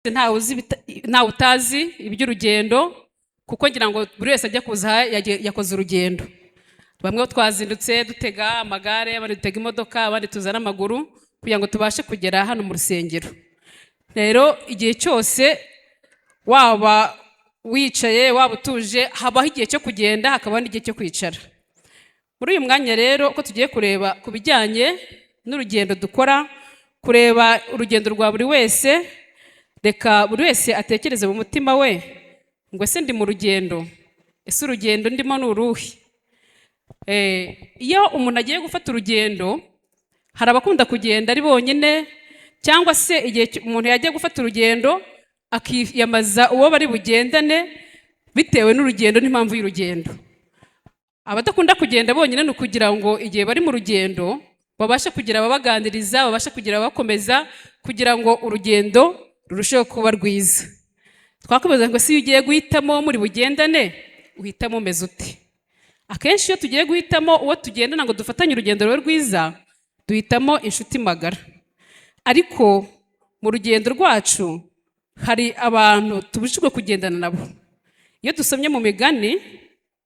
ntawe utazi iby'urugendo kuko ngira ngo buri wese ajya kuza yakoze urugendo. Bamwe twazindutse dutega amagare, abandi dutega imodoka, abandi tuzana amaguru kugira ngo tubashe kugera hano mu rusengero. Rero igihe cyose waba wicaye waba utuje habaho igihe cyo kugenda hakabaho n'igihe cyo kwicara. Muri uyu mwanya rero ko tugiye kureba ku bijyanye n'urugendo dukora, kureba urugendo rwa buri wese, reka buri wese atekereze mu mutima we ngo ese ndi mu rugendo, ese urugendo ndimo ni uruhe? Iyo umuntu agiye gufata urugendo hari abakunda kugenda ari bonyine, cyangwa se igihe umuntu yagiye gufata urugendo akiyamaza uwo bari bugendane bitewe n'urugendo n'impamvu y'urugendo. Abadakunda kugenda bonyine ni ukugira ngo igihe bari mu rugendo babashe kugira ababaganiriza, babashe kugira abakomeza kugira ngo urugendo rurusheho kuba rwiza. Twakomeza ngo si ugiye guhitamo muri bugendane uhitamo umeze ute? Akenshi iyo tugiye guhitamo uwo tugendana ngo dufatanye urugendo rwe rwiza duhitamo inshuti magara. Ariko mu rugendo rwacu hari abantu tubujijwe kugendana nabo. Iyo dusomye mu Migani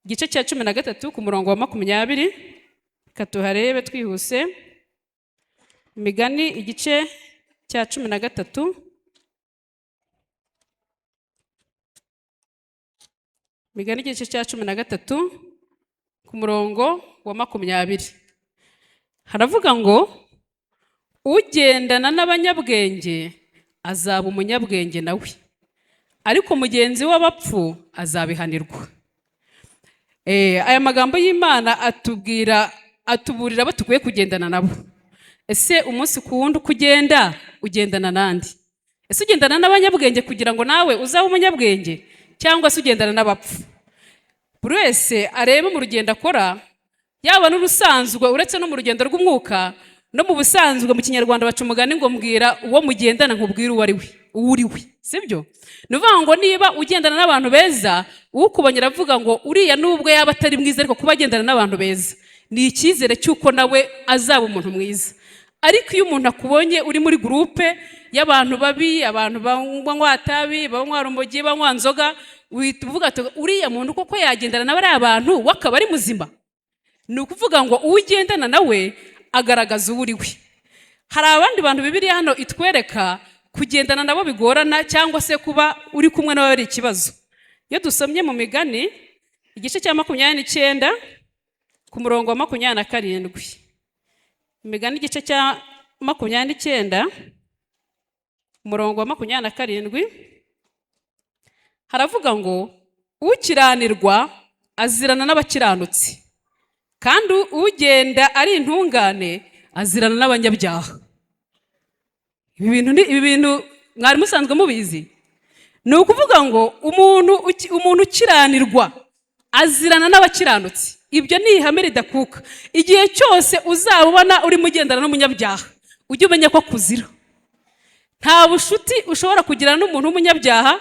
igice cya 13 ku murongo wa 20, katuharebe twihuse. Migani igice cya 13, Migani igice cya 13 ku murongo wa 20, haravuga ngo ugendana n'abanyabwenge azaba umunyabwenge nawe, ariko mugenzi w'abapfu azabihanirwa. Aya magambo y'Imana atuburira abo tukwiye kugendana nabo. Ese umunsi ku wundi kugenda ugendana nandi? Ese ugendana n'abanyabwenge kugira ngo nawe uzabe umunyabwenge, cyangwa se ugendana n'abapfu? Buri wese arebe mu rugendo akora, yaba n'urusanzwe uretse no mu rugendo rw'umwuka, no mu busanzwe mu Kinyarwanda baca umugani ngo mbwira uwo mugendana nkubwira uwo uri we, sibyo? Nuvuga ngo niba ugendana n'abantu beza, ukubonye aravuga ngo uriya nubwo yaba atari mwiza ariko kuba agendana n'abantu beza ni icyizere cy'uko nawe azaba umuntu mwiza. Ariko iyo umuntu akubonye uri muri groupe y'abantu babi, abantu banywa itabi, banywa urumogi, banywa nzoga, uhita uvuga ati uriya muntu koko yagendana n'abari abantu wakaba ari muzima. Ni ukuvuga ngo ugendana nawe agaragaza uwo uri we. Hari abandi bantu Bibiliya hano itwereka kugendana nabo bigorana, cyangwa se kuba uri kumwe nabo ari ikibazo. Iyo dusomye mu Migani igice cya 29 ku murongo wa 27, Imigani igice cya 29 umurongo wa 27, haravuga ngo ukiranirwa azirana n'abakiranutsi, kandi ugenda ari intungane azirana n'abanyabyaha. Ibi bintu mwari musanzwe mubizi? Ni ukuvuga ngo umuntu ukiranirwa azirana n'abakiranutsi. Ibyo ni ihame ridakuka. Igihe cyose uzabona uri mugendana n'umunyabyaha ujye umenya ko kuzira. Nta bushuti ushobora kugirana n'umuntu w'umunyabyaha,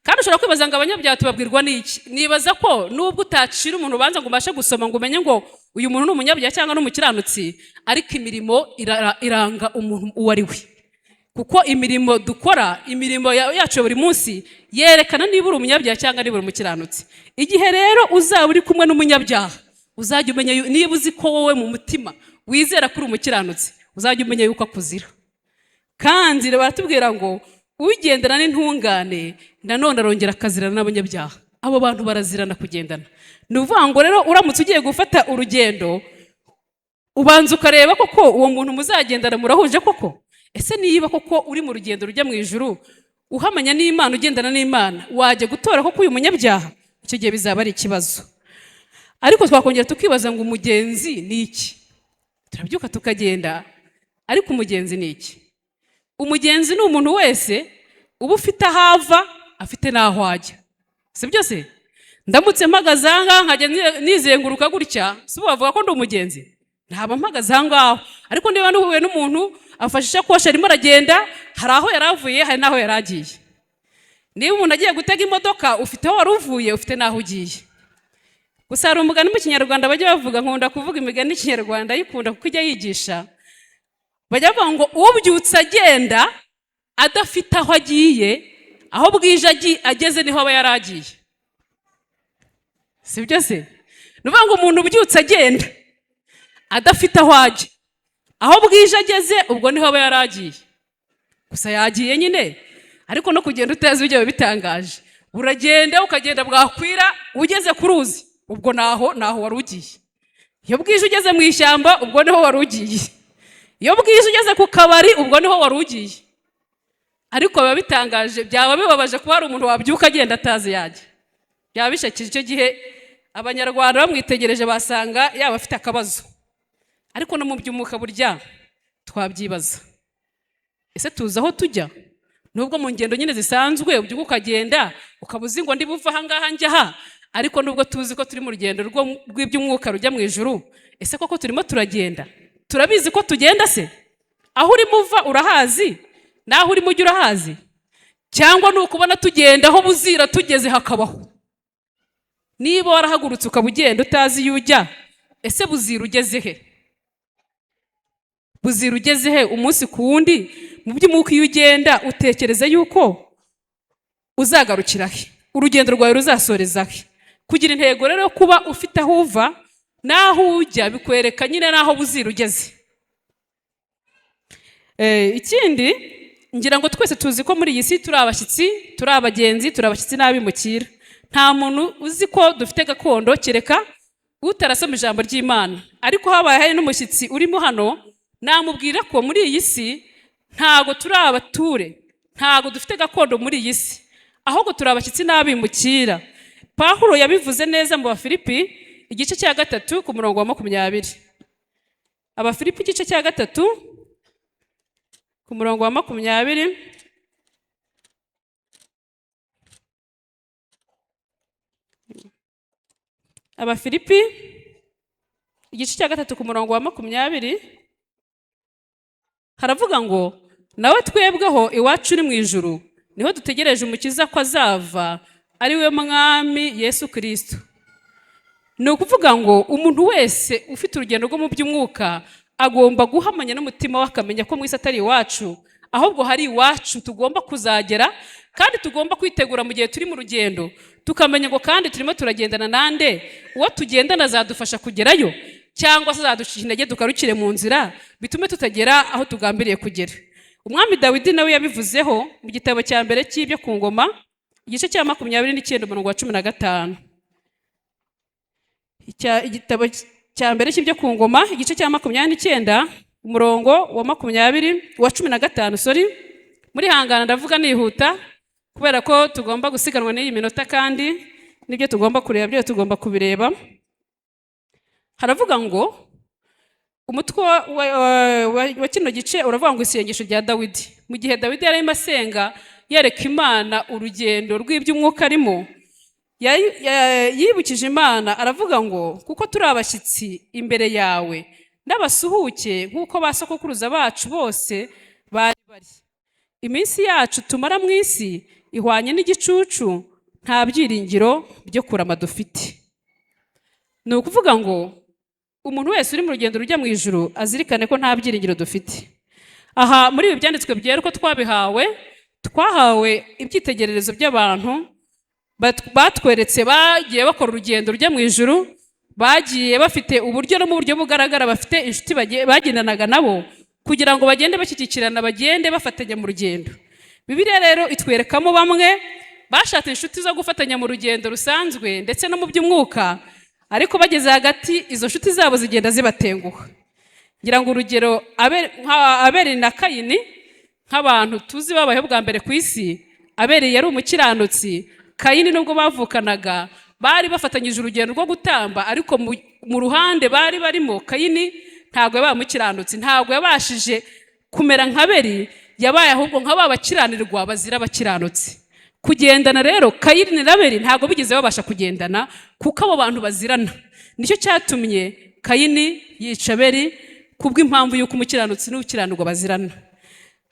kandi ushobora kwibaza ngo abanyabyaha tubabwirwa n'iki? Nibaza ko nubwo utacira umuntu ubanza ngo ubashe gusoma ngo umenye ngo uyu muntu ni umunyabyaha cyangwa n'umukiranutsi, ariko imirimo iranga umuntu uwo ari we. Kuko imirimo dukora, imirimo yacu buri munsi yerekana niba uri umunyabyaha cyangwa niba uri umukiranutsi. Igihe rero uzaba uri kumwe n'umunyabyaha, uzajya umenya niba uzi ko wowe mu mutima wizera ko uri umukiranutsi, uzajya umenya yuko akuzira. Kandi baratubwira ngo ugendana n'intungane nanone arongera akazirana n'abanyabyaha. Abo bantu barazirana kugendana. Ni ukuvuga ngo rero uramutse ugiye gufata urugendo ubanza ukareba koko uwo muntu muzagendana murahuje koko. Ese niba koko uri mu rugendo rujya mu ijuru uhamanya n'Imana, ugendana n'Imana, wajya gutora koko uyu munyabyaha, icyo gihe bizaba ari ikibazo. Ariko twakongera tukibaza ngo umugenzi ni iki? Turabyuka tukagenda, ariko umugenzi ni iki? Umugenzi ni umuntu wese uba ufite ahava afite n'aho ajya, si byo se? Ndamutse mpagaze aha nkajya nizenguruka gutya, si bo bavuga ko ndi umugenzi? Ntaba mpagaze aha ngaho. Ariko niba nuhuye n'umuntu afashisha ko arimo aragenda, hari aho yaravuye hari n'aho yaragiye. Niba umuntu agiye gutega imodoka ufite aho wari uvuye, ufite n'aho ugiye. Gusa hari umugani mu Kinyarwanda bajya bavuga, nkunda kuvuga imigani y'Ikinyarwanda yikunda kuko ijya yigisha, bajya bavuga ngo ubyutse agenda adafite aho agiye aho bwije ageze niho aba yaragiye. Sibyo se? Nuvuga ngo umuntu ubyutse agenda adafite aho ajya, aho bwije ageze ubwo niho aba yaragiye. Gusa yagiye nyine, ariko no kugenda utazi ibyo bitangaje. Uragenda ukagenda bwakwira ugeze ku ruzi, ubwo naho wari ugiye. Iyo bwije ugeze mu ishyamba ubwo niho wari ugiye. Iyo bwije ugeze ku kabari ubwo niho wari ugiye. Ariko biba bitangaje, byaba bibabaje kuba hari umuntu wabyuka agenda atazi yajya. Byaba bishakije icyo gihe Abanyarwanda bamwitegereje basanga yaba afite akabazo. Ariko no mu by'umwuka burya twabyibaza. Ese tuzi aho tujya? Nubwo mu ngendo nyine zisanzwe ubyuka ukagenda ukabuzi ngo ndi buva aha ngaha njya aha, ariko nubwo tuzi ko turi mu rugendo rw'iby'umwuka rujya mu ijuru, ese koko turimo turagenda? Turabizi ko tugenda se? Aho urimo uva urahazi? Naho urimo ujya urahazi? Cyangwa nukubona tugenda aho buzira tugeze hakabaho? Niba warahagurutse ukaba ugenda utazi iyo ujya, ese buzira ugeze he? Buzira ugeze he umunsi ku wundi? Mu by'umwuka iyo ugenda utekereza yuko uzagarukira he, urugendo rwawe ruzasoreza he. Kugira intego rero yo kuba ufite aho uva naho ujya bikwereka nyine naho buzira ugeze. Ikindi ngira ngo twese tuzi ko muri iyi si turi abashyitsi, turi abagenzi, turi abashyitsi n'abimukira. Nta muntu uzi ko dufite gakondo kereka utarasoma ijambo ry'Imana. Ariko habaye hari n'umushyitsi urimo hano, namubwira ko muri iyi si ntago turi abature, ntago dufite gakondo muri iyi si, ahubwo turi abashyitsi n'abimukira. Pawulo yabivuze neza mu Bafilipi igice cya 3 ku murongo wa 20. Abafilipi igice cya 3 ku murongo wa 20. Abafilipi igice cya 3 ku murongo wa 20 haravuga ngo nawe twebweho iwacu uri mu ijuru niho dutegereje umukiza ko azava, ari we mwami Yesu Kristo. Ni ukuvuga ngo umuntu wese ufite urugendo rwo mu by'umwuka agomba guhamanya n'umutima we akamenya ko mu isi atari iwacu, ahubwo hari iwacu tugomba kuzagera, kandi tugomba kwitegura mu gihe turi mu rugendo, tukamenya ngo kandi turimo turagendana nande, uwo tugendana azadufasha kugerayo cyangwa se azaducisha intege tukarukire mu nzira bitume tutagera aho tugambiriye kugera. Umwami Dawidi nawe yabivuzeho mu gitabo cya mbere cy'ibyo ku ngoma igice cya 29 umurongo wa 15. Igitabo cya mbere cy'ibyo ku ngoma igice cya 29 umurongo wa 15 sorry, muri hangana ndavuga nihuta kubera ko tugomba gusiganwa n'iyi minota kandi nibyo tugomba kureba byo tugomba kubireba. Haravuga ngo umutwe wa kino gice uravuga ngo isengesho rya Dawidi. Mu gihe Dawidi yarimo asenga yereka Imana urugendo rw'iby'umwuka arimo, yibukije Imana aravuga ngo kuko turi abashyitsi imbere yawe n'abasuhuke nk'uko basokuruza bacu bose bari bari. Iminsi yacu tumara mu isi ihwanye n'igicucu, nta byiringiro byo kurama dufite. Ni ukuvuga ngo umuntu wese uri mu rugendo rujya mu ijuru azirikane ko nta byiringiro dufite. Aha muri ibi byanditswe byera ko twahawe ibyitegererezo by'abantu batweretse bagiye bakora urugendo rujya mu ijuru, bagiye bafite uburyo no mu buryo bugaragara bafite inshuti bagendanaga nabo kugira ngo bagende bashyikirana, bagende bafatanya mu rugendo. Bibiliya rero itwerekamo bamwe bashatse inshuti zo gufatanya mu rugendo rusanzwe ndetse no mu by'umwuka, ariko bageze hagati izo nshuti zabo zigenda zibatenguha. Ngira ngo urugero Abeli na Kayini nk'abantu tuzi babayeho bwa mbere ku isi, Abeli yari umukiranutsi, Kayini nubwo bavukanaga bari bafatanyije urugendo rwo gutamba, ariko mu ruhande bari barimo Kayini ntabwo yabaye umukiranutsi, ntabwo yabashije kumera nka Abeli, yabaye ahubwo nk'aba bakiranirwa bazira abakiranutsi. Kugendana rero Kayini na Abeli ntabwo bigeze babasha kugendana kuko abo bantu bazirana. Nicyo cyatumye Kayini yica Abeli kubw'impamvu y'uko umukiranutsi n'ukiranirwa bazirana.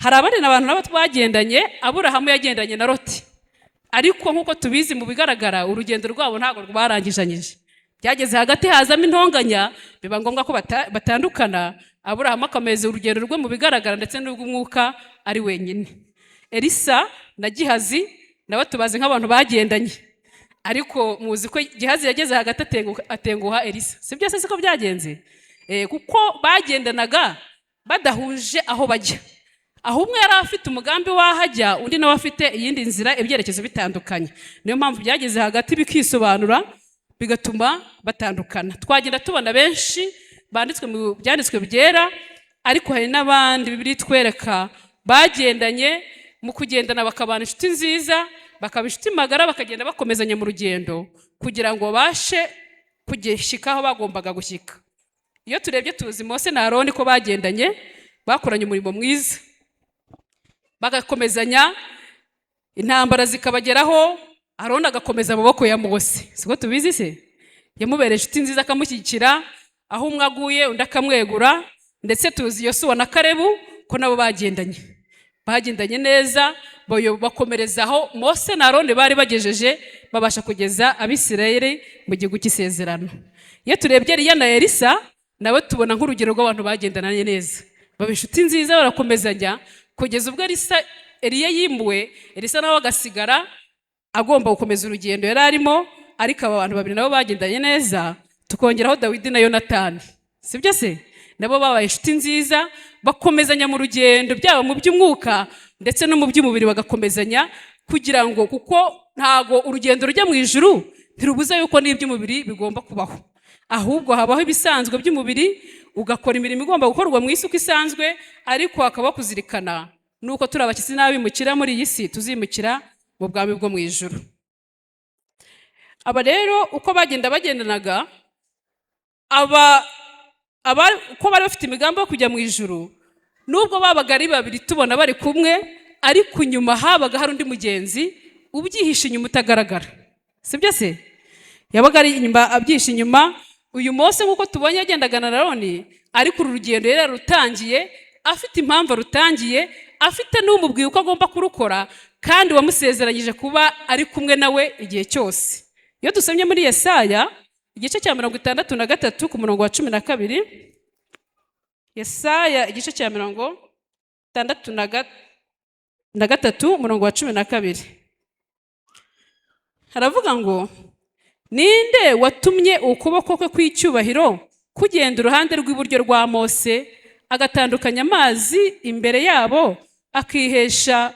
Hari abandi n'abantu nabo twagendanye, Aburahamu yagendanye na Loti, ariko nk'uko tubizi mu bigaragara urugendo rwabo ntabwo rwarangijanyije. Byageze hagati hazamo intonganya, biba ngombwa ko batandukana. Aburahamu akomeza urugendo rwe mu bigaragara ndetse n'ubw'umwuka ari wenyine. Elisa na Gihazi nabo tubazi nk'abantu bagendanye, ariko muzi ko Gehazi yageze hagati atenguha Elisa. Sibyo se siko byagenze? Kuko bagendanaga badahuje aho bajya, aho umwe yari afite umugambi wahajya, undi nawe afite iyindi nzira, ibyerekezo bitandukanye. Niyo mpamvu byageze hagati bikisobanura, bigatuma batandukana. Twagenda tubona benshi banditswe mu byanditswe byera, ariko hari n'abandi Bibiliya itwereka bagendanye, mu kugendana bakabana inshuti nziza, bakaba inshuti magara, bakagenda bakomezanya mu rugendo kugira ngo babashe kugishyika aho bagombaga gushyika. Iyo turebye tuzi Mose na Aroni ko bagendanye, bakoranye umurimo mwiza, bagakomezanya, intambara zikabageraho, Aroni agakomeza amaboko ya Mose. Siko tubizi se? Yamubereye inshuti nziza, akamushyigikira, aho umwe aguye undi akamwegura. Ndetse tuzi Yosuwa na Kalebu ko nabo bagendanye neza, bakomerezaho Mose na Aroni bari bagejeje, babasha kugeza Abisirayeli mu gihugu cy'isezerano. Iyo turebye Eliya na Elisa, nabo tubona nk'urugero rw'abantu bagendanye neza, baba inshuti nziza, barakomezanya kugeza ubwo Eliya yimbuwe, Elisa nawe agasigara agomba gukomeza urugendo yari arimo. Ariko aba bantu babiri nabo bagendanye neza, tukongeraho Dawidi na Yonatani. Sibyo se? Nabo babaye inshuti nziza, bakomezanya mu rugendo byabo mu by'umwuka ndetse no mu by'umubiri, bagakomezanya kugira ngo, kuko ntago urugendo rujya mu ijuru ntirubuza yuko n'iby'umubiri bigomba kubaho, ahubwo habaho ibisanzwe by'umubiri, ugakora imirimo igomba gukorwa mu isi uko isanzwe, ariko hakaba kuzirikana nuko turi abakisi n'abimukira muri iyi si, tuzimukira mu bwami bwo mu ijuru. Aba rero uko bagendanaga, uko bari bafite imigambi yo kujya mu ijuru, nubwo babaga ari babiri tubona bari kumwe, ariko inyuma habaga hari undi mugenzi ubyihishe inyuma utagaragara. Sibyo se? Yabaga ari inyuma, abyihishe inyuma. Uyu Mose nk'uko tubonye yagendaga na Aroni, ariko uru rugendo yari rutangiye afite impamvu rutangiye, afite n'umubwiye uko agomba kurukora, kandi wamusezeranyije kuba ari kumwe nawe igihe cyose. Iyo dusomye muri Yesaya igice cya 63 ku murongo wa 12, Yesaya igice cya 63 umurongo wa 12, haravuga ngo, ninde watumye ukuboko kwe kw'icyubahiro kugenda uruhande rw'iburyo rwa Mose, agatandukanya amazi imbere yabo, akihesha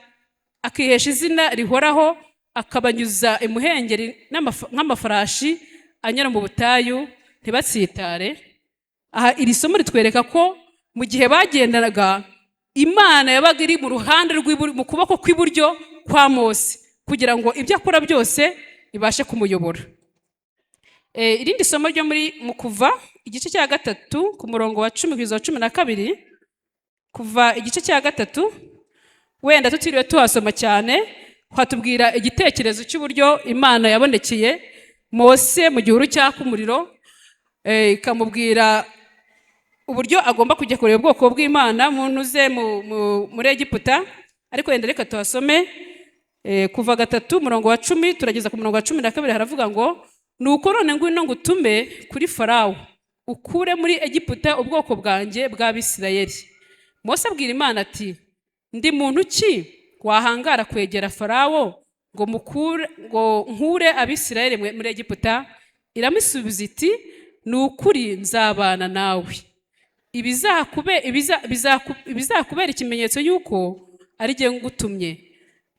izina rihoraho, akabanyuza imuhengeri nk'amafarashi anyura mu butayu ntibatsitare. Aha iri somo ritwereka ko mu gihe bagendanaga, Imana yabaga iri mu ruhande mu kuboko kw'iburyo kwa Mose, kugira ngo ibyo akora byose ibashe kumuyobora. Irindi somo ryo mu Kuva igice cya 3 ku murongo wa 10 kugeza 12, Kuva igice cya 3, wenda tutiriwe tuhasoma cyane, hatubwira igitekerezo cy'uburyo Imana yabonekeye Mose mu gihuru cyaka umuriro, ikamubwira uburyo agomba kujya kureba ubwoko bw'Imana munuze muri Egiputa. Ariko wenda reka tuhasome Kuva 3 umurongo wa 10 turageza ku murongo wa 12. Haravuga ngo, nuko none ngwino ngutume kuri Farawo, ukure muri Egiputa ubwoko bwanjye bw'Abisirayeli. Mose abwira Imana ati, ndi muntu ki wahangara kwegera Farawo ngo nkure Abisirayeli muri Egiputa? Iramusubiza iti, ni ukuri nzabana nawe, ibizakubera ikimenyetso yuko ari jye ngutumye,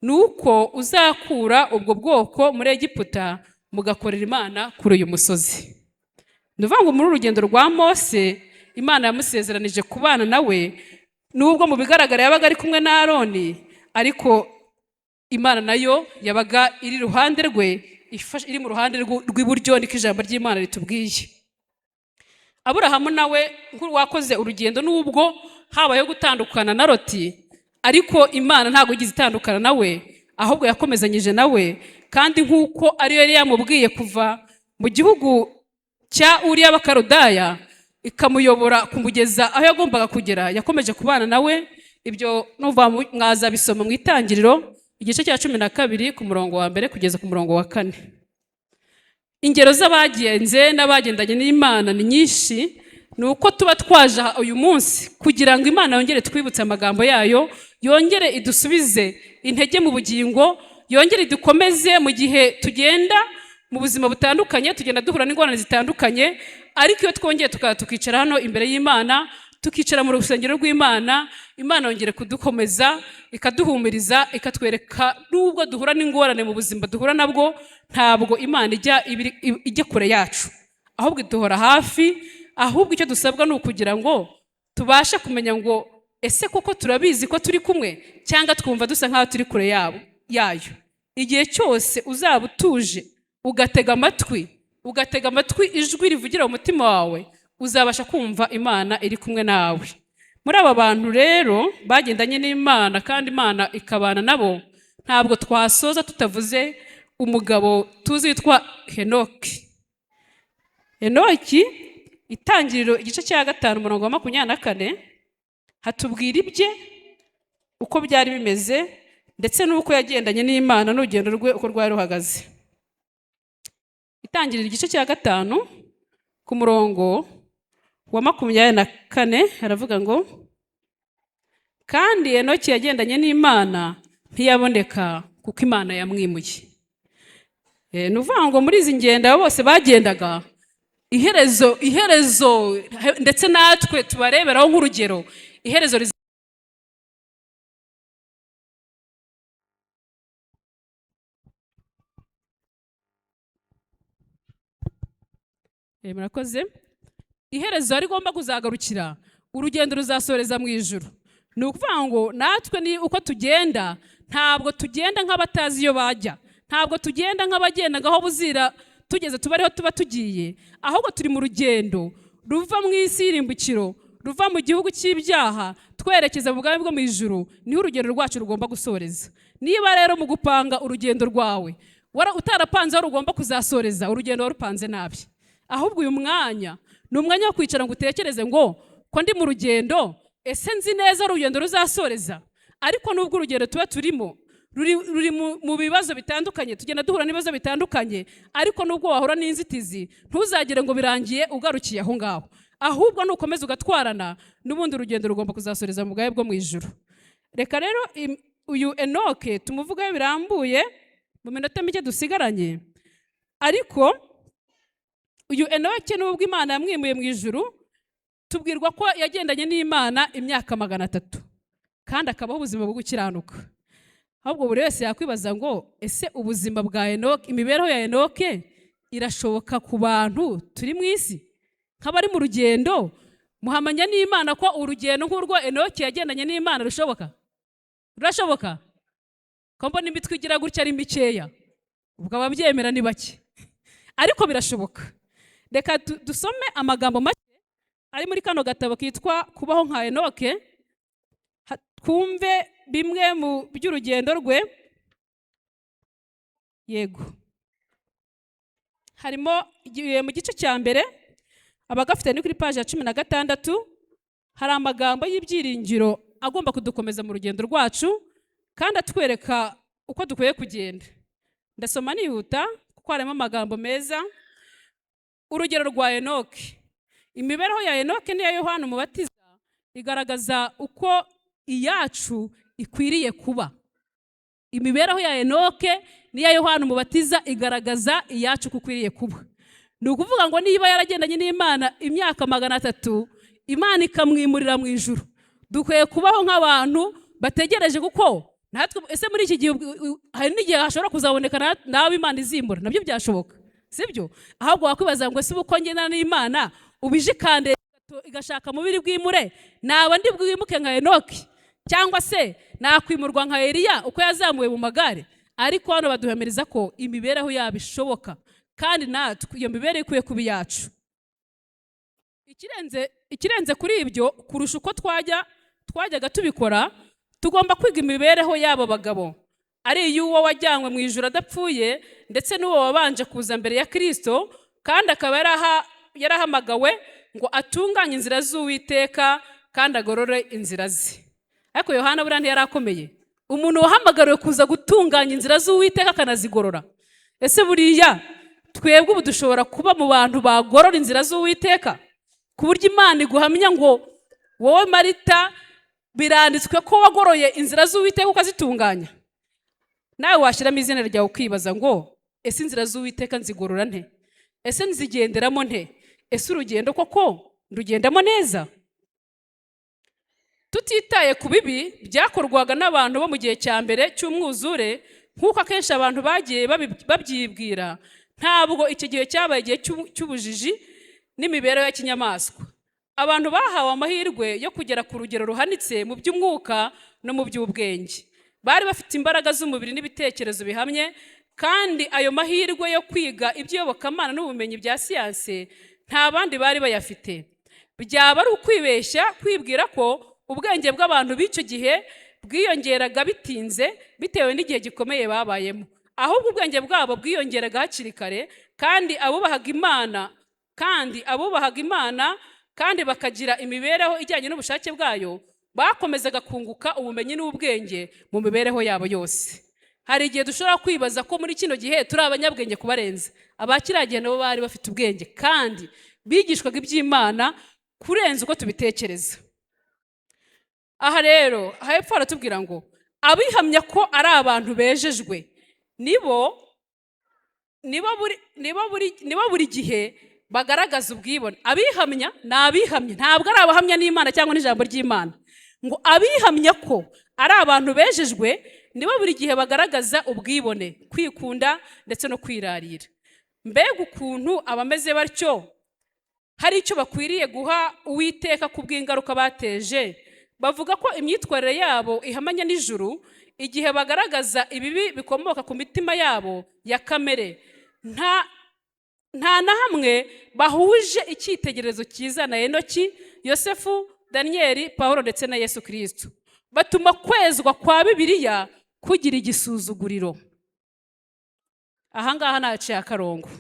nuko uzakura ubwo bwoko muri Egiputa mugakorera Imana kuri uyu musozi. Ndavuga ngo muri urugendo rwa Mose, Imana yamusezeranije kubana nawe, nubwo mu bigaragara yabaga ari kumwe na Aroni, ariko Imana nayo yabaga iri ruhande rwe, iri mu ruhande rw'iburyo, niko ijambo ry'Imana ritubwiye. Aburahamu nawe wakoze urugendo, nubwo habayeho gutandukana na Loti, ariko Imana ntabwo igize itandukana nawe, ahubwo yakomezanyije nawe, kandi nk'uko ariyo yari yamubwiye kuva mu gihugu cya Uriya w'Abakaludaya, ikamuyobora kumugeza aho yagombaga kugera, yakomeje kubana nawe. Ibyo mwaza bisoma mu Itangiriro igice cya 12 ku murongo wa 1 kugeza ku murongo wa 4. Ingero z'abagenze n'abagendanye n'Imana ni nyinshi, nuko tuba twaje uyu munsi kugira ngo Imana yongere twibutse amagambo yayo, yongere idusubize intege mu bugingo, yongere dukomeze mu gihe tugenda mu buzima butandukanye, tugenda duhura n'ingorane zitandukanye, ariko iyo twongeye tukicara hano imbere y'Imana, tukicara mu rusengero rw'Imana, Imana yongere kudukomeza, ikaduhumuriza, ikatwereka nubwo duhura n'ingorane mu buzima duhura nabwo, ntabwo Imana ijya kure yacu, ahubwo iduhora hafi. Ahubwo icyo dusabwa ni ukugira ngo tubashe kumenya ngo ese koko turabizi ko turi kumwe, cyangwa twumva dusa nk'aho turi kure yayo. Igihe cyose uzaba utuje ugatega amatwi ijwi rivugira mu mutima wawe, uzabasha kumva Imana iri kumwe nawe. Muri aba bantu rero bagendanye n'Imana kandi Imana ikabana nabo, ntabwo twasoza tutavuze umugabo tuzi witwa Henoki. Henoki, Itangiriro igice cya 5 umurongo wa 24 hatubwira ibye uko byari bimeze, ndetse n'uko yagendanye n'Imana n'urugendo rwe uko rwari ruhagaze. Itangiriro igice cya 5 ku murongo wa 24 haravuga ngo, kandi Henoki yagendanye n'Imana ntiyaboneka kuko Imana yamwimuye. Nuvuga ngo muri izi ngendo bose bagendaga, iherezo ndetse natwe tubareberaho nk'urugero, iherezo murakoze. Iherezo rigomba kuzagarukira, urugendo ruzasoreza mu ijuru. Ni ukuvuga ngo natwe ni uko tugenda, ntabwo tugenda nk'abatazi iyo bajya, ntabwo tugenda nk'abagenda ngaho buzira tugeze tubariho tuba tugiye, ahubwo turi mu rugendo ruva mu isi y'irimbukiro, ruva mu gihugu cy'ibyaha twerekeza mu bwami bwo mu ijuru. Niho urugendo rwacu rugomba gusoreza. Niba rero mu gupanga urugendo rwawe utarapanze aho rugomba kuzasoreza, urugendo warupanze nabi. Ahubwo uyu mwanya ni umwanya wo kwicara ngo utekereze ngo ko ndi mu rugendo, ese nzi neza urugendo ruzasoreza? Ariko nubwo urugendo tuba turimo ruri mu bibazo bitandukanye, tugenda duhura n'ibibazo bitandukanye, ariko nubwo wahura n'inzitizi, ntuzagire ngo birangiye ugarukiye aho ngaho, ahubwo nukomeza ugatwarana, n'ubundi urugendo rugomba kuzasoreza mu bwawe bwo mu ijuru. Reka rero uyu Enoke tumuvugaho birambuye mu minota mike dusigaranye. Ariko uyu Enoke nubwo Imana yamwimuye mu ijuru, tubwirwa ko yagendanye n'Imana imyaka 300 kandi akabaho ubuzima bwo gukiranuka. Ahubwo buri wese yakwibaza ngo ese ubuzima bwa Enoke, imibereho ya Enoke irashoboka ku bantu turi mu isi nk'abari mu rugendo? Muhamanya n'Imana ko urugendo nk'urwo Enoke yagendanye n'Imana rurashoboka? Ko mbona imitwe igira gutya ari mikeya, ubwo ababyemera ni bake, ariko birashoboka. Reka dusome amagambo make ari muri kano gatabo kitwa Kubaho nka Enoke, twumve bimwe mu by'urugendo rwe. Yego, harimo mu gice cya mbere abagafite ni kuri page ya 16, hari amagambo y'ibyiringiro agomba kudukomeza mu rugendo rwacu kandi atwereka uko dukwiye kugenda. Ndasoma nihuta kuko harimo amagambo meza. Urugero rwa Enoke. Imibereho ya Enoke n'iya Yohana Umubatiza igaragaza uko iyacu ikwiriye kuba. Imibereho ya Enoke n'iya Yohana Umubatiza igaragaza iyacu kukwiriye kuba. Ni ukuvuga ngo niba yaragendanye n'Imana imyaka 300, Imana ikamwimurira mu ijuru, dukwiye kubaho nk'abantu bategereje, kuko natwe ese muri iki gihe hari n'igihe hashobora kuzaboneka nawe Imana izimbura, nabyo byashoboka, sibyo? Ahubwo wakwibaza ngo ese uko ngendana n'Imana ubijikande igashaka mubiri bwimure, naba ndi bwimuke nka Enoke, cyangwa se nakwimurwa nka Eliya uko yazamuwe mu magare? Ariko hano baduhamiriza ko imibereho yabo ishoboka, kandi natwe iyo mibereho ikwiye kuba yacu. Ikirenze kuri ibyo, kurusha uko twajyaga tubikora, tugomba kwiga imibereho y'abo bagabo, ari iy'uwo wajyanywe mu ijuru adapfuye, ndetse n'uwo wabanje kuza mbere ya Kristo, kandi akaba yarahamagawe ngo atunganye inzira z'Uwiteka kandi agorore inzira ze. Ariko Yohana buriya ntiyarakomeye, umuntu wahamagariwe kuza gutunganya inzira z'Uwiteka akanazigorora. Ese buriya twebwe ubu dushobora kuba mu bantu bagorora inzira z'Uwiteka, ku buryo Imana iguhamya ngo wowe Marita biranditswe ko wagoroye inzira z'Uwiteka ukazitunganya? nawe washyiramo izina ryawe ukibaza ngo ese inzira z'Uwiteka nzigorora nte? Ese nzigenderamo nte? Ese urugendo koko ndugendamo neza? Tutitaye ku bibi byakorwaga n'abantu bo mu gihe cya mbere cy'umwuzure, nk'uko akenshi abantu bagiye babyibwira, ntabwo iki gihe cyabaye igihe cy'ubujiji n'imibereho ya kinyamaswa. Abantu bahawe amahirwe yo kugera ku rugero ruhanitse mu by'umwuka no mu by'ubwenge. Bari bafite imbaraga z'umubiri n'ibitekerezo bihamye, kandi ayo mahirwe yo kwiga iby'iyobokamana n'ubumenyi bya siyanse nta bandi bari bayafite. Byaba ari ukwibeshya kwibwira ko ubwenge bw'abantu b'icyo gihe bwiyongeraga bitinze bitewe n'igihe gikomeye babayemo, ahubwo ubwenge bwabo bwiyongeraga hakiri kare, kandi abubahaga Imana kandi bakagira imibereho ijyanye n'ubushake bwayo, bakomezaga kunguka ubumenyi n'ubwenge mu mibereho yabo yose. Hari igihe dushobora kwibaza ko muri kino gihe turi abanyabwenge kubarenza. Abakiriya gihe nabo bari bafite ubwenge kandi bigishwaga iby'Imana kurenza uko tubitekereza. Aha rero hepfo haratubwira ngo abihamya ko ari abantu bejejwe nibo buri gihe bagaragaza ubwibone. Abihamya ni abihamya, ntabwo ari abahamya n'Imana cyangwa n'ijambo ry'Imana. Ngo abihamya ko ari abantu bejejwe nibo buri gihe bagaragaza ubwibone, kwikunda ndetse no kwirarira. Mbega ukuntu abameze batyo hari icyo bakwiriye guha Uwiteka ku bw'ingaruka bateje. Bavuga ko imyitwarire yabo ihamanya n'ijuru igihe bagaragaza ibibi bikomoka ku mitima yabo ya kamere. Nta na hamwe bahuje icyitegererezo cyiza na Enoki, Yosefu, Daniyeli, Pawulo ndetse na Yesu Kristo. Batuma kwezwa kwa Bibiliya kugira igisuzuguriro. Ahangaha naciye akarongo.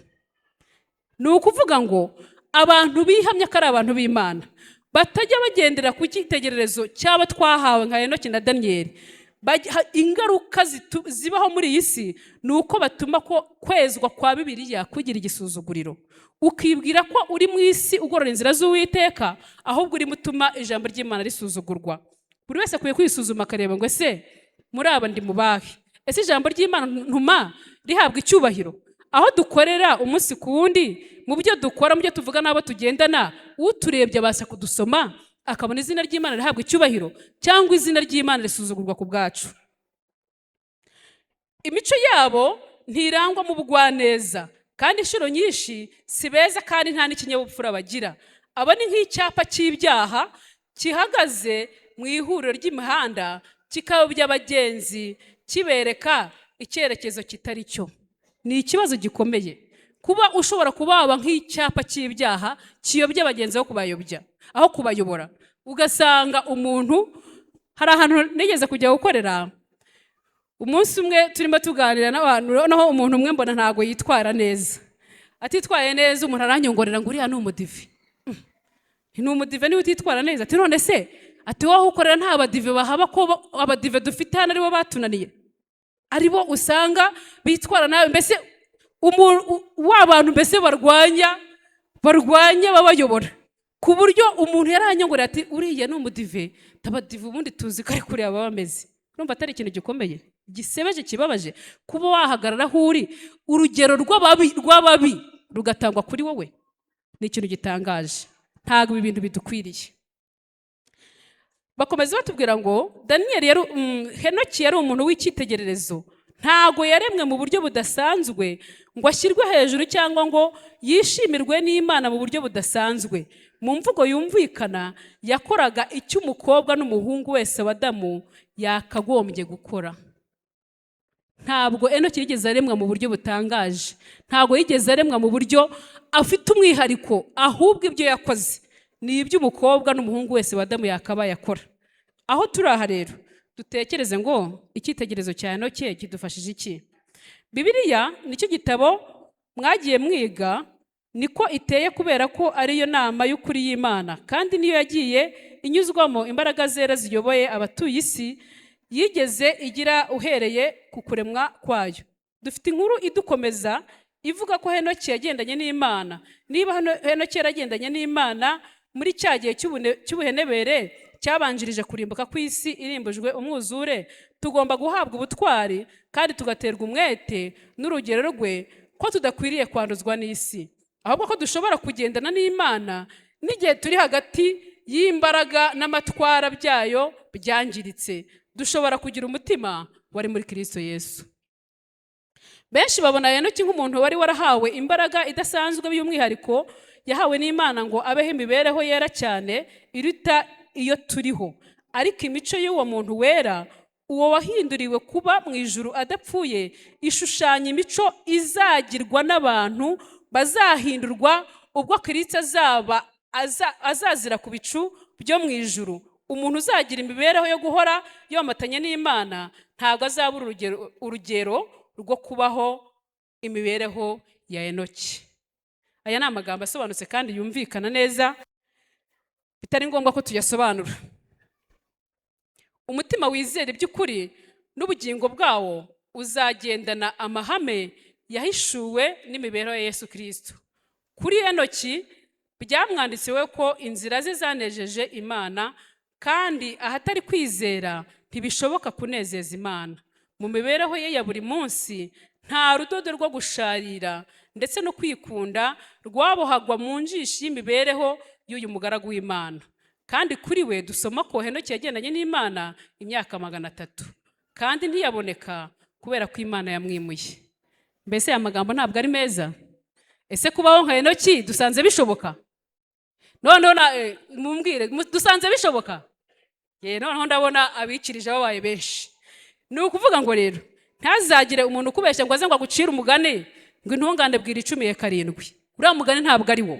Ni ukuvuga ngo abantu bihamya ko ari abantu b'Imana batajya bagendera ku cyitegererezo cy'abo twahawe nka Enoki na Daniyeli. Ingaruka zibaho muri iyi si ni uko batuma ko kwezwa kwa Bibiliya kugira igisuzuguriro. Ukibwira ko uri mu isi ugorora inzira z'Uwiteka, ahubwo uri mutuma ijambo ry'Imana risuzugurwa. Buri wese akwiye kwisuzuma akareba ngo ese muri aba ndi mubahe? Ese ijambo ry'Imana ntuma rihabwa icyubahiro? Aho dukorera umunsi ku wundi, mu byo dukora, mu byo tuvuga n'abo tugendana, uturebye abasha kudusoma akabona izina ry'Imana rihabwa icyubahiro cyangwa izina ry'Imana risuzugurwa ku bwacu. Imico yabo ntirangwa mu bugwaneza, kandi inshuro nyinshi si beza kandi nta n'ikinyabupfura bagira. Aba ni nk'icyapa cy'ibyaha gihagaze mu ihuriro ry'imihanda, kikayobya abagenzi kibereka icyerekezo kitari cyo. Ni ikibazo gikomeye kuba ushobora kubaba nk'icyapa cy'ibyaha kiyobya abagenzi aho kubayobora. Ugasanga umuntu, hari ahantu nigeze kujya gukorera, umunsi umwe turimo tuganira n'abantu, noneho umuntu umwe mbona ntago yitwara neza. Atitwaye neza umuntu aranyongorera ngo uriya ni umudive. Ni umudive niwe utitwara neza. Ati none se, ati wowe ukorera nta badive bahaba, ko abadive dufite hano aribo batunaniye, aribo usanga bitwara nawe. Mbese w'abantu mbese barwanya babayobora, ku buryo umuntu yaranyongorera ati uriya ni umudive. Tabadive ubundi tuzi ko ari kuriya baba bameze. Urumva atari ikintu gikomeye, gisebeje, kibabaje kuba wahagarara aho uri, urugero rw'ababi rugatangwa kuri wowe? Ni ikintu gitangaje. Ntabwo ibi bintu bidukwiriye. Bakomeza batubwira ngo Henoki yari umuntu w'icyitegererezo. Ntago yaremwe mu buryo budasanzwe ngo ashyirwe hejuru cyangwa ngo yishimirwe n'Imana mu buryo budasanzwe. Mu mvugo yumvikana, yakoraga icyo umukobwa n'umuhungu wese wa Adamu yakagombye gukora. Ntabwo Enoki yigeze aremwa mu buryo butangaje, ntabwo yigeze aremwa mu buryo afite umwihariko, ahubwo ibyo yakoze ni iby'umukobwa n'umuhungu wese wa Adamu yakabaye akora. Aho turi aha rero dutekereze ngo icyitegererezo cya Enoki kidufashije iki? Bibiliya nicyo gitabo mwagiye mwiga, niko iteye kubera ko ariyo nama y'ukuri y'Imana, kandi niyo yagiye inyuzwamo imbaraga zera ziyoboye abatuye isi yigeze igira uhereye ku kuremwa kwayo. Dufite inkuru idukomeza ivuga ko Henoki yagendanye n'Imana. Niba Henoki yaragendanye n'Imana muri cya gihe cy'ubuhenebere cyabanjirije kurimbuka kw'isi irimbujwe umwuzure, tugomba guhabwa ubutwari kandi tugaterwa umwete n'urugero rwe ko tudakwiriye kwanduzwa n'isi, ahubwo ko dushobora kugendana n'Imana n'igihe turi hagati y'imbaraga n'amatwara byayo byangiritse. Dushobora kugira umutima wari muri Kristo Yesu. Benshi babona Henoki nk'umuntu wari warahawe imbaraga idasanzwe y'umwihariko yahawe n'Imana ngo abeho imibereho yera cyane iruta iyo turiho. Ariko imico y'uwo muntu wera, uwo wahinduriwe kuba mu ijuru adapfuye, ishushanya imico izagirwa n'abantu bazahindurwa ubwo Kristo azazira ku bicu byo mu ijuru. Umuntu uzagira imibereho yo guhora yomatanye n'Imana ntabwo azabura urugero rwo kubaho imibereho ya Henoki. Aya ni amagambo asobanutse kandi yumvikana neza, bitari ngombwa ko tuyasobanura. Umutima wizera iby'ukuri n'ubugingo bwawo uzagendana amahame yahishuwe n'imibereho ya Yesu Kristo. Kuri Henoki byamwanditsewe ko inzira ze zanejeje Imana, kandi ahatari kwizera ntibishoboka kunezeza Imana. Mu mibereho ye ya buri munsi nta rudodo rwo gusharira ndetse no kwikunda rwabohagwa mu njishi y'imibereho y'uyu mugaragu w'Imana. Kandi kuri we dusoma ko Henoki yagendanye n'Imana imyaka 300, kandi ntiyaboneka kubera ko Imana yamwimuye. Mbese aya magambo ntabwo ari meza? Ese kubaho nka Henoki dusanze bishoboka? None mumbwire, dusanze bishoboka? Noneho ndabona abikirije babaye benshi. Ni ukuvuga ngo rero ntazagire umuntu ukubeshya ngo aze ngo agucire umugani ngo intungane bwira 17. Uriya mugani ntabwo ari wo.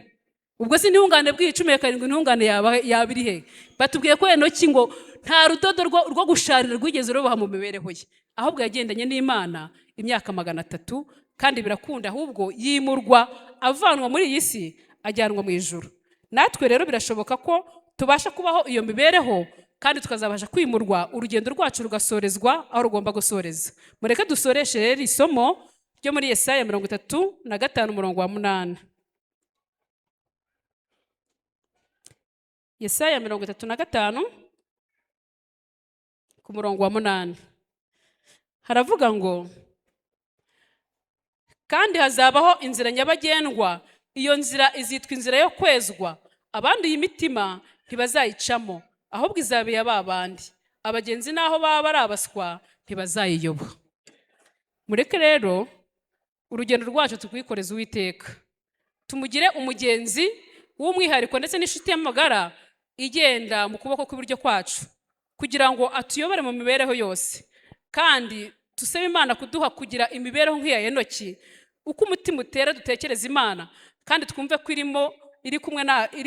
Ubwo si intungane bwira 17, intungane yabiri he? Batubwiye ko Henoki ngo nta rudodo rwo gusharira rwigeze rubaha mu mibereho ye, ahubwo yagendanye n'Imana imyaka 300, kandi birakunda ahubwo yimurwa avanwa muri iyi si ajyanwa mu ijuru. Natwe rero birashoboka ko tubasha kubaho iyo mibereho kandi tukazabasha kwimurwa, urugendo rwacu rugasorezwa aho rugomba gusoreza. Mureke dusoreshe rero isomo ryo muri Yesaya 35 umurongo wa 8. Yesaya 35 ku murongo wa 8 haravuga ngo, kandi hazabaho inzira nyabagendwa, iyo nzira izitwa inzira yo kwezwa, abandi iyi mitima ntibazayicamo, ahubwo izabe ya babandi, abagenzi naho baba bari abaswa ntibazayiyoba. Mureke rero urugendo rwacu tukwikoreza Uwiteka, tumugire umugenzi w'umwihariko ndetse n'inshuti y'amagara igenda mu kuboko kw'iburyo kwacu, kugira ngo atuyobore mu mibereho yose. Kandi tusabe Imana kuduha kugira imibereho nk'iya Henoki, uko umutima utera dutekereza Imana, kandi twumve ko iri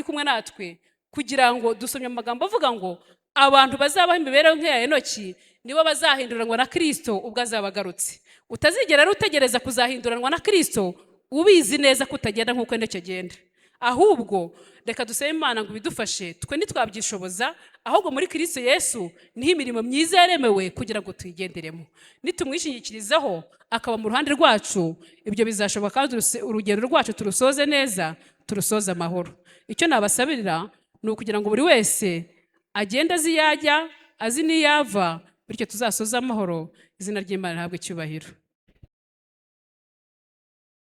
kumwe natwe, kugira ngo dusomye amagambo avuga ngo abantu bazabaho imibereho nk'iya Henoki nibo bazahinduranwa na Kristo ubwo azaba agarutse. Utazigera rero utegereza kuzahinduranwa na Kristo ubizi neza ko utagenda nk'uko Henoki agenda, ahubwo reka dusabe Imana ngo bidufashe, twe ntitwabyishoboza, ahubwo muri Kristo Yesu niho imirimo myiza yaremewe kugira ngo tuyigenderemo. Nitumwishingikirizaho akaba mu ruhande rwacu, ibyo bizashoboka kandi urugendo rwacu turusoze neza, turusoze amahoro. Icyo nabasabirira ni ukugira ngo buri wese agende azi yajya, azi n'iyava, bityo tuzasoza amahoro, izina ry'Imana rihabwe icyubahiro.